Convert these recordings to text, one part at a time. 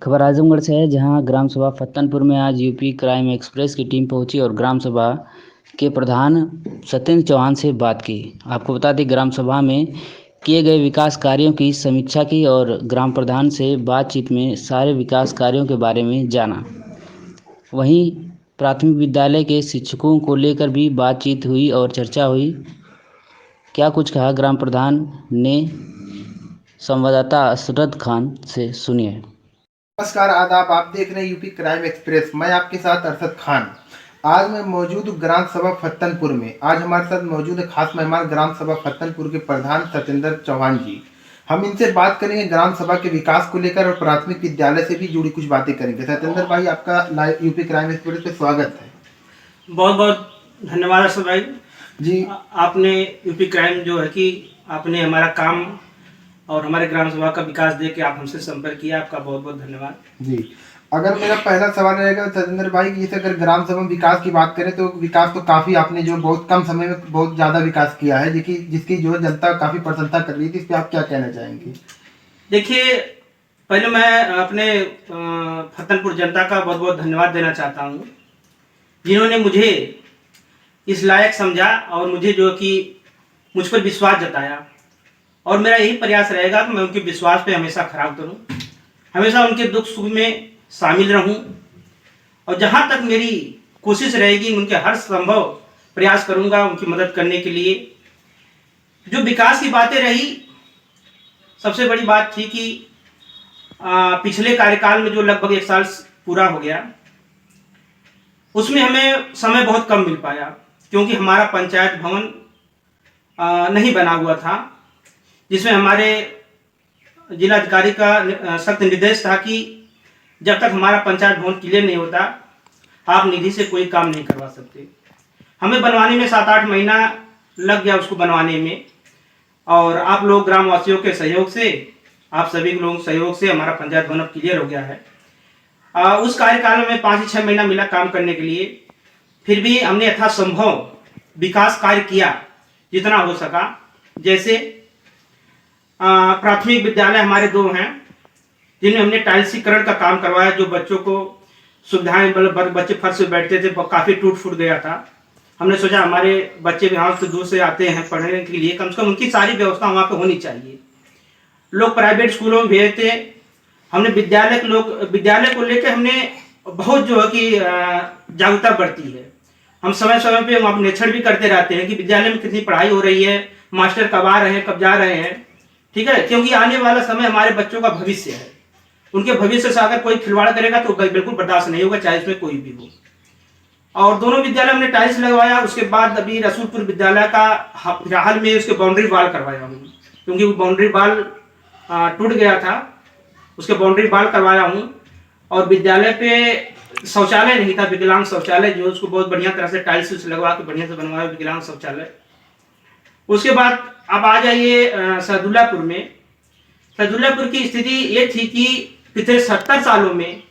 खबर आजमगढ़ से है, जहां ग्राम सभा फत्तनपुर में आज यूपी क्राइम एक्सप्रेस की टीम पहुंची और ग्राम सभा के प्रधान सत्येंद्र चौहान से बात की। आपको बता दें, ग्राम सभा में किए गए विकास कार्यों की समीक्षा की और ग्राम प्रधान से बातचीत में सारे विकास कार्यों के बारे में जाना। वहीं प्राथमिक विद्यालय के शिक्षकों को लेकर भी बातचीत हुई और चर्चा हुई। क्या कुछ कहा ग्राम प्रधान ने, संवाददाता असरद खान से सुनिए। नमस्कार, आदाब। आप देख रहे हैं यूपी क्राइम एक्सप्रेस। मैं आपके साथ अरशद खान। आज मैं मौजूद हूँ ग्राम सभा फत्तनपुर में। आज हमारे साथ मौजूद है खास मेहमान ग्राम सभा फत्तनपुर के प्रधान सत्येंद्र चौहान जी। हम इनसे बात करेंगे ग्राम सभा के विकास को लेकर और प्राथमिक विद्यालय से भी जुड़ी कुछ बातें करेंगे। सत्येंद्र भाई, आपका लाइव यूपी क्राइम एक्सप्रेस पे स्वागत है। बहुत बहुत धन्यवाद अरशद भाई जी, आपने यूपी क्राइम जो है कि आपने हमारा काम और हमारे ग्राम सभा का विकास देख के आप हमसे संपर्क किया। आपका बहुत बहुत धन्यवाद जी। अगर मेरा पहला सवाल रहेगा सत्येंद्र भाई कि जैसे अगर ग्राम सभा में विकास की बात करें तो विकास तो काफी आपने जो बहुत कम समय में बहुत ज्यादा विकास किया है, जिसकी जो है जनता काफी प्रशंसा कर रही थी। इस पे आप क्या कहना चाहेंगे? देखिए, पहले मैं अपने फत्तनपुर जनता का बहुत बहुत धन्यवाद देना चाहता हूँ, जिन्होंने मुझे इस लायक समझा और मुझे जो कि मुझ पर विश्वास जताया। और मेरा यही प्रयास रहेगा कि मैं उनके विश्वास पे हमेशा खरा उतरूं, हमेशा उनके दुख सुख में शामिल रहूं और जहां तक मेरी कोशिश रहेगी उनके हर संभव प्रयास करूंगा उनकी मदद करने के लिए। जो विकास की बातें रही, सबसे बड़ी बात थी कि पिछले कार्यकाल में जो लगभग 1 साल पूरा हो गया, उसमें हमें समय बहुत कम मिल पाया, क्योंकि हमारा पंचायत भवन नहीं बना हुआ था, जिसमें हमारे जिलाधिकारी का सख्त निर्देश था कि जब तक हमारा पंचायत भवन क्लियर नहीं होता, आप निधि से कोई काम नहीं करवा सकते। हमें बनवाने में 7-8 महीना लग गया उसको बनवाने में, और आप लोग ग्रामवासियों के सहयोग से, आप सभी लोगों के सहयोग से हमारा पंचायत भवन अब क्लियर हो गया है। उस कार्यकाल में 5-6 महीना मिला काम करने के लिए। फिर भी हमने यथासंभव विकास कार्य किया जितना हो सका। जैसे प्राथमिक विद्यालय हमारे 2 हैं, जिनमें हमने टाइल्सीकरण का काम करवाया। जो बच्चों को सुविधाएं, मतलब बच्चे फर्श पे बैठते थे, काफ़ी टूट फूट गया था। हमने सोचा हमारे बच्चे यहाँ से दूर से आते हैं पढ़ने के लिए, कम से कम उनकी सारी व्यवस्था वहाँ पे होनी चाहिए। लोग प्राइवेट स्कूलों में भेजते, हमने विद्यालय को लेकर हमने बहुत जो है कि जागरूकता बढ़ती है। हम समय समय पे वहाँ निरीक्षण भी करते रहते हैं कि विद्यालय में कितनी पढ़ाई हो रही है, मास्टर कब आ रहे हैं, कब जा रहे हैं। ठीक है, क्योंकि आने वाला समय हमारे बच्चों का भविष्य है। उनके भविष्य से अगर कोई खिलवाड़ करेगा तो बिल्कुल बर्दाश्त नहीं होगा, चाहे इसमें कोई भी हो। और दोनों विद्यालय हमने टाइल्स लगवाया। उसके बाद अभी रसूलपुर विद्यालय का हाल में उसके बाउंड्री वाल करवाया हूँ, क्योंकि वो बाउंड्री वाल टूट गया था, उसके बाउंड्री वाल करवाया हूँ। और विद्यालय पे शौचालय नहीं था, विकलांग शौचालय, जो उसको बहुत बढ़िया तरह से टाइल्स लगवा के बढ़िया से बनवाया विकलांग शौचालय। उसके बाद अब आ जाइए सदुल्लापुर में। सदुल्लापुर की स्थिति ये थी कि पिछले 70 सालों में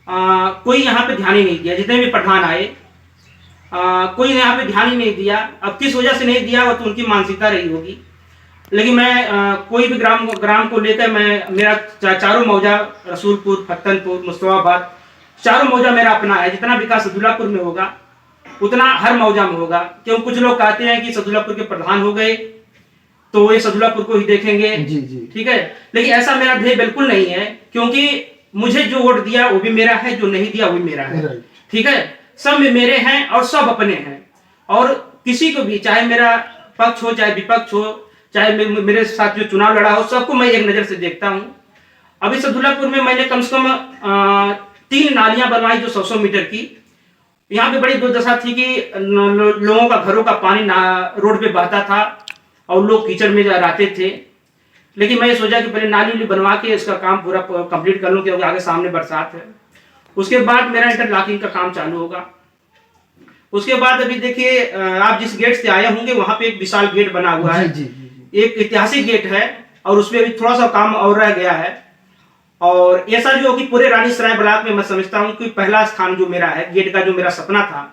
कोई यहाँ पे ध्यान ही नहीं दिया। जितने भी प्रधान आए, कोई यहाँ पे ध्यान ही नहीं दिया। अब किस वजह से नहीं दिया वो तो उनकी मानसिकता रही होगी, लेकिन मैं कोई भी ग्राम को लेकर मेरा चारों मौजा, रसूलपुर, फत्तनपुर, मुस्तफाबाद, चारों मौजा मेरा अपना है। जितना विकास सदुल्लापुर में होगा उतना हर मौजा में होगा। क्यों कुछ लोग कहते हैं कि सदुल्लापुर के प्रधान हो गए तो ये सदुल्लापुर को ही देखेंगे। जी जी, ठीक है, लेकिन ऐसा मेरा ध्येय बिल्कुल नहीं है, क्योंकि मुझे जो वोट दिया वो भी मेरा है, जो नहीं दिया वो भी मेरा है। ठीक है, सब मेरे हैं और सब अपने हैं। और किसी को भी, चाहे मेरा पक्ष हो चाहे विपक्ष हो, चाहे मेरे साथ जो चुनाव लड़ा हो, सबको मैं एक नजर से देखता हूं। अभी सदुल्लापुर में मैंने कम से कम 3 नालियां बनवाई जो 100 मीटर की। यहाँ पे बड़ी दुर्दशा थी कि लोगों का घरों का पानी रोड पे बहता था और लोग कीचड़ में रहते थे। लेकिन मैं ये सोचा कि पहले नाली बनवा के इसका काम पूरा कंप्लीट कर लूं, क्योंकि आगे सामने बरसात है। उसके बाद मेरा इंटरलॉकिंग का काम चालू होगा। उसके बाद अभी देखिए, आप जिस गेट से आए होंगे वहां पे एक विशाल गेट बना हुआ है। जी, जी, जी। एक ऐतिहासिक गेट है और उसमें अभी थोड़ा सा काम और रह गया है। और ऐसा जो कि पूरे रानीसराय ब्लॉक में मैं समझता हूँ कि पहला स्थान जो मेरा है, गेट का जो मेरा सपना था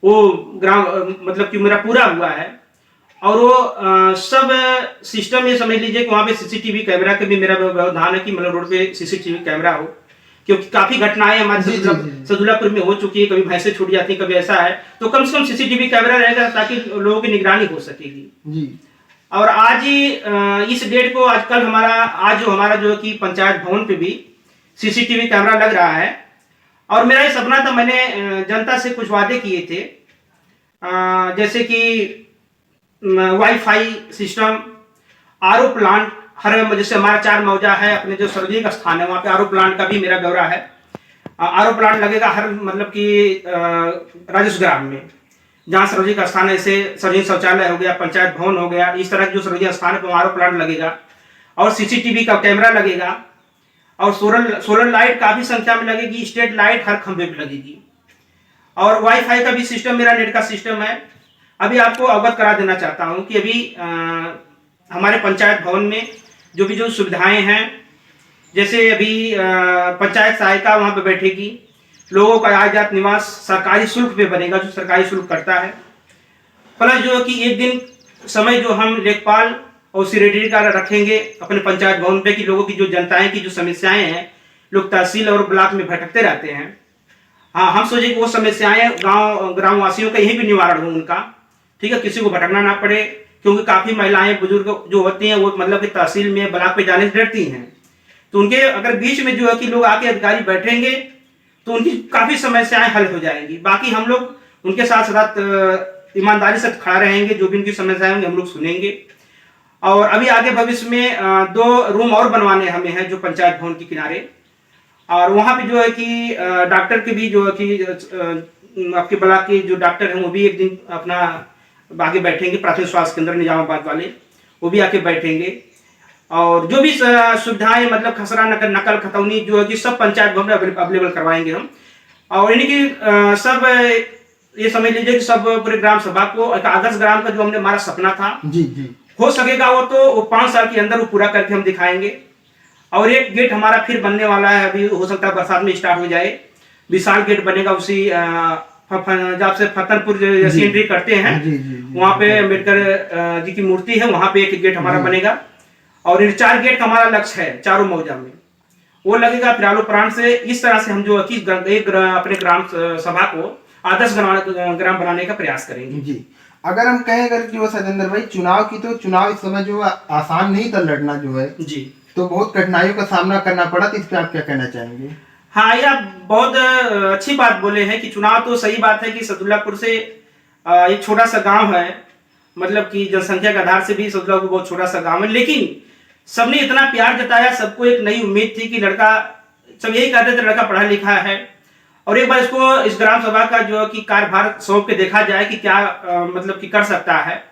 वो मतलब कि मेरा पूरा हुआ है। और वो सब सिस्टम ये समझ लीजिए कि वहाँ पे सीसीटीवी कैमरा का भी मेरा व्यवधान है कि मतलब रोड पे सीसीटीवी कैमरा हो, क्योंकि काफी घटनाएं हमारे सदुल्लापुर में हो चुकी है, कभी भैंसे छूट जाती है, कभी ऐसा है, तो कम से कम सीसीटीवी कैमरा रहेगा ताकि लोगों की निगरानी हो सकेगी जी। और आज इस डेट को आजकल आज जो हमारा जो कि पंचायत भवन पे भी सीसीटीवी कैमरा लग रहा है। और मेरा ये सपना था, मैंने जनता से कुछ वादे किए थे, जैसे कि वाईफाई सिस्टम, आरओ प्लांट, हर जैसे हमारा 4 मौजा है, अपने जो सार्वजनिक स्थान है वहाँ पे आरओ प्लांट का भी मेरा ब्यौरा है। आरओ प्लांट लगेगा हर मतलब कि राजस्व ग्राम में, जहाँ सार्वजनिक स्थान है, जैसे सार्वजनिक शौचालय हो गया, पंचायत भवन हो गया, इस तरह जो सार्वजनिक स्थान है वहाँ आरओ प्लांट लगेगा। और सीसीटीवी का कैमरा लगेगा, और सोलर लाइट काफी संख्या में लगेगी, स्ट्रीट लाइट हर खंभे पे लगेगी। और वाईफाई का भी सिस्टम, मेरा नेट का सिस्टम है। अभी आपको अवगत करा देना चाहता हूं कि अभी हमारे पंचायत भवन में जो सुविधाएं हैं, जैसे अभी पंचायत सहायिका वहां पे बैठेगी, लोगों का आयात निवास सरकारी शुल्क पे बनेगा, जो सरकारी शुल्क करता है। प्लस जो है कि एक दिन समय जो हम लेखपाल और सेक्रेटरी का रखेंगे अपने पंचायत भवन पे, कि लोगों की जो जनताएं की जो समस्याएं हैं, लोग तहसील और ब्लॉक में भटकते रहते हैं। हाँ, हम सोचे कि वो समस्याएं ग्राम वासियों का यहीं भी निवारण हो उनका, ठीक है, किसी को भटकना ना पड़े, क्योंकि काफी महिलाएं बुजुर्ग जो होती हैं वो मतलब कि तहसील में ब्लॉक पे जाने से डरती हैं। तो उनके अगर बीच में जो है कि लोग आके अधिकारी बैठेंगे तो उनकी काफी समस्याएं हल हो जाएंगी। बाकी हम लोग उनके साथ साथ ईमानदारी से खड़ा रहेंगे, जो भी उनकी समस्याएं होंगी हम लोग सुनेंगे। और अभी आगे भविष्य में 2 रूम और बनवाने हमें हैं, जो पंचायत भवन के किनारे, और वहां पे जो है कि डॉक्टर के भी जो है कि आपके ब्लॉक के जो डॉक्टर हैं वो भी एक दिन अपना आगे बैठेंगे, प्राथमिक स्वास्थ्य केंद्र निजामाबाद वाले, वो भी आके बैठेंगे। और जो भी सुविधाएं मतलब खसरा नकल खतौनी जो है कि सब पंचायत भवन में अवेलेबल करवाएंगे हम। और यानी कि सब ये समझ लीजिए कि सब पूरे ग्राम सभा को एक आदर्श ग्राम का जो हमने हमारा सपना था जी हो सकेगा वो तो 5 साल के अंदर वो पूरा करके हम दिखाएंगे। और एक गेट हमारा फिर बनने वाला है, अभी हो सकता है बरसात में स्टार्ट हो जाए, विशाल गेट बनेगा उसी जब से फत्तनपुर जैसी एंट्री करते हैं वहाँ पे अम्बेडकर जी की मूर्ति है, वहाँ पे एक गेट हमारा बनेगा। और इन 4 गेट का हमारा लक्ष्य है चारों मौजा में, वो लगेगा फिर प्राण से। इस तरह से हम जो अपने ग्राम सभा को आदर्श ग्राम बनाने का प्रयास करेंगे जी। अगर हम कहें अगर जो सजेंद्र भाई चुनाव की, तो चुनाव इस समय जो आसान नहीं था लड़ना जो है जी, तो बहुत कठिनाइयों का सामना करना पड़ा, तो इस पे आप क्या कहना चाहेंगे? हाँ, ये आप बहुत अच्छी बात बोले हैं कि चुनाव तो सही बात है कि सदुल्लापुर से एक छोटा सा गांव है, मतलब कि जनसंख्या के आधार से भी सदुल्लापुर बहुत छोटा सा गांव है, लेकिन सबने इतना प्यार जताया, सबको एक नई उम्मीद थी कि लड़का, सब यही कहते थे लड़का पढ़ा लिखा है, और एक बार इसको इस ग्राम सभा का जो कि कार्यभार सौंप के देखा जाए कि क्या मतलब कि कर सकता है।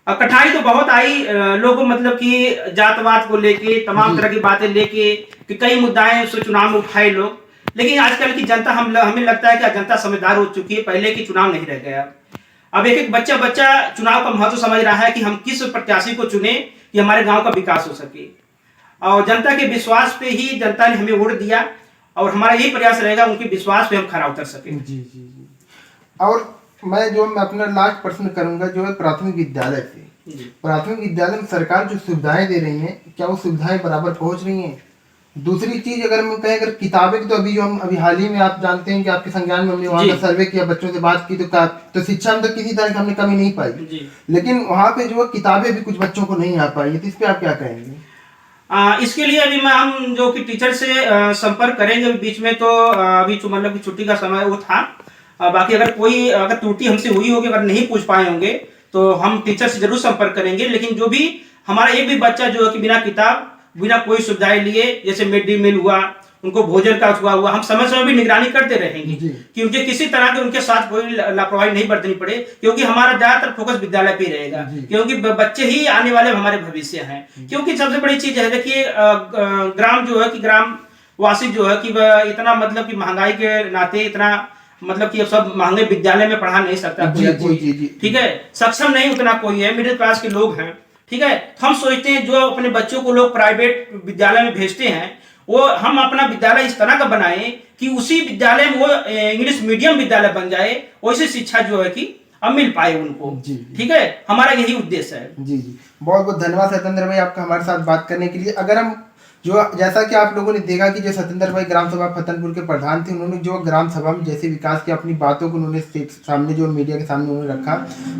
कठिनाई तो बहुत आई, लोग मतलब कि जातवाद को लेके तमाम तरह की बातें लेके कि कई मुद्दाएं उससे चुनाव में उठाए लोग, लेकिन आजकल की जनता हमें लगता है कि जनता समझदार हो चुकी है, पहले की चुनाव नहीं रह गया। अब एक बच्चा चुनाव का महत्व समझ रहा है कि हम किस प्रत्याशी को चुने कि हमारे गांव का विकास हो सके, और जनता के विश्वास पे ही जनता ने हमें वोट दिया, और हमारा यही प्रयास रहेगा उनके विश्वास पे हम खरा उतर सके जी। और मैं अपना लास्ट प्रश्न करूंगा जो है प्राथमिक विद्यालय से, प्राथमिक विद्यालय में सरकार जो सुविधाएं दे रही है, क्या वो सुविधाएं बराबर पहुंच रही हैं? दूसरी चीज अगर मैं कहें, अगर किताबें, तो अभी जो हम अभी हाल ही में आप जानते हैं कि आपके संज्ञान में हमने वहाँ का सर्वे किया, बच्चों से बात की, तो शिक्षा में तो किसी तरह की हमने कमी नहीं पाई, लेकिन वहाँ पे जो किताबें भी कुछ बच्चों को नहीं आ पाई, तो इस पे आप क्या कहेंगे? इसके लिए अभी हम जो कि टीचर से संपर्क करेंगे, बीच में तो अभी मतलब कि छुट्टी का समय वो था, बाकी अगर त्रुटि हमसे हुई होगी, अगर नहीं पूछ पाए होंगे तो हम टीचर से जरूर संपर्क करेंगे। लेकिन जो भी हमारा एक भी बच्चा जो है कि बिना किताब बिना कोई सुविधाएं लिए, जैसे मिड डे मील हुआ, उनको भोजन का हुआ, हम समय समय भी निगरानी करते रहेंगे कि उनके किसी तरह के उनके साथ कोई लापरवाही नहीं बरतनी पड़े, क्योंकि हमारा ज्यादातर फोकस विद्यालय पे रहेगा, क्योंकि बच्चे ही आने वाले हमारे भविष्य हैं। क्योंकि सबसे बड़ी चीज है, देखिए ग्राम जो है कि ग्राम वासी जो है कि इतना मतलब कि महंगाई के नाते इतना मतलब कि सब महंगे विद्यालय में पढ़ा नहीं सकता कोई, ठीक है, सक्षम नहीं उतना कोई है, मिडिल क्लास के लोग हैं, ठीक है। हम सोचते हैं जो अपने बच्चों को लोग प्राइवेट विद्यालय में भेजते हैं, वो हम अपना विद्यालय इस तरह का बनाएं कि उसी विद्यालय में वो इंग्लिश मीडियम विद्यालय बन जाए, वैसे शिक्षा जो है कि अब मिल पाए उनको। जी। ठीक है, हमारा यही उद्देश्य है। जी जी, बहुत बहुत धन्यवाद सत्येंद्र भाई आपका हमारे साथ बात करने के लिए। अगर हम जो जैसा कि आप लोगों ने देखा कि जो सत्येंद्र भाई ग्राम सभा फत्तनपुर के प्रधान थे, उन्होंने जो ग्राम सभा में जैसे विकास की अपनी बातों को उन्होंने सामने जो मीडिया के सामने उन्होंने रखा,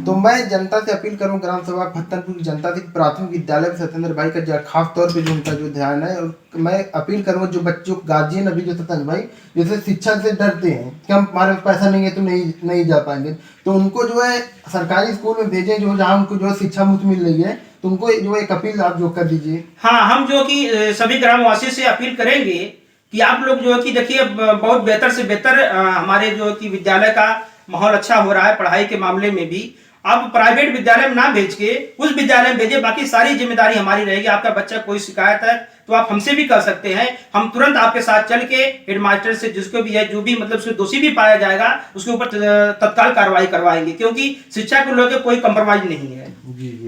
तो मैं जनता से अपील करूं, ग्राम सभा फत्तनपुर की जनता से, प्राथमिक विद्यालय में सत्येंद्र भाई का खास तौर पर जो उनका जो ध्यान है, और मैं अपील करूँगा जो बच्चों गार्जियन अभी जो सत्येंद्र भाई जैसे शिक्षा से डरते हैं कि हम हमारे पास पैसा नहीं है तो नहीं जा पाएंगे, तो उनको जो है सरकारी स्कूल में भेजें जो जहाँ उनको जो है शिक्षा मुफ्त मिल रही है, तो उनको जो एक अपील आप जो कर दीजिए। हाँ, हम जो कि सभी ग्रामवासी से अपील करेंगे कि आप लोग जो है कि देखिए बहुत बेहतर से बेहतर हमारे जो कि विद्यालय का माहौल अच्छा हो रहा है पढ़ाई के मामले में भी। आप प्राइवेट विद्यालय में ना भेज के उस विद्यालय में भेजिए, बाकी सारी जिम्मेदारी हमारी रहेगी। आपका बच्चा कोई शिकायत है तो आप हमसे भी कर सकते हैं, हम तुरंत आपके साथ चल के हेडमास्टर से जिसको भी है जो भी मतलब उसको दोषी भी पाया जाएगा उसके ऊपर तत्काल कार्रवाई करवाएंगे, क्योंकि शिक्षा को लेकर कोई कंप्रोमाइज नहीं है। जी जी।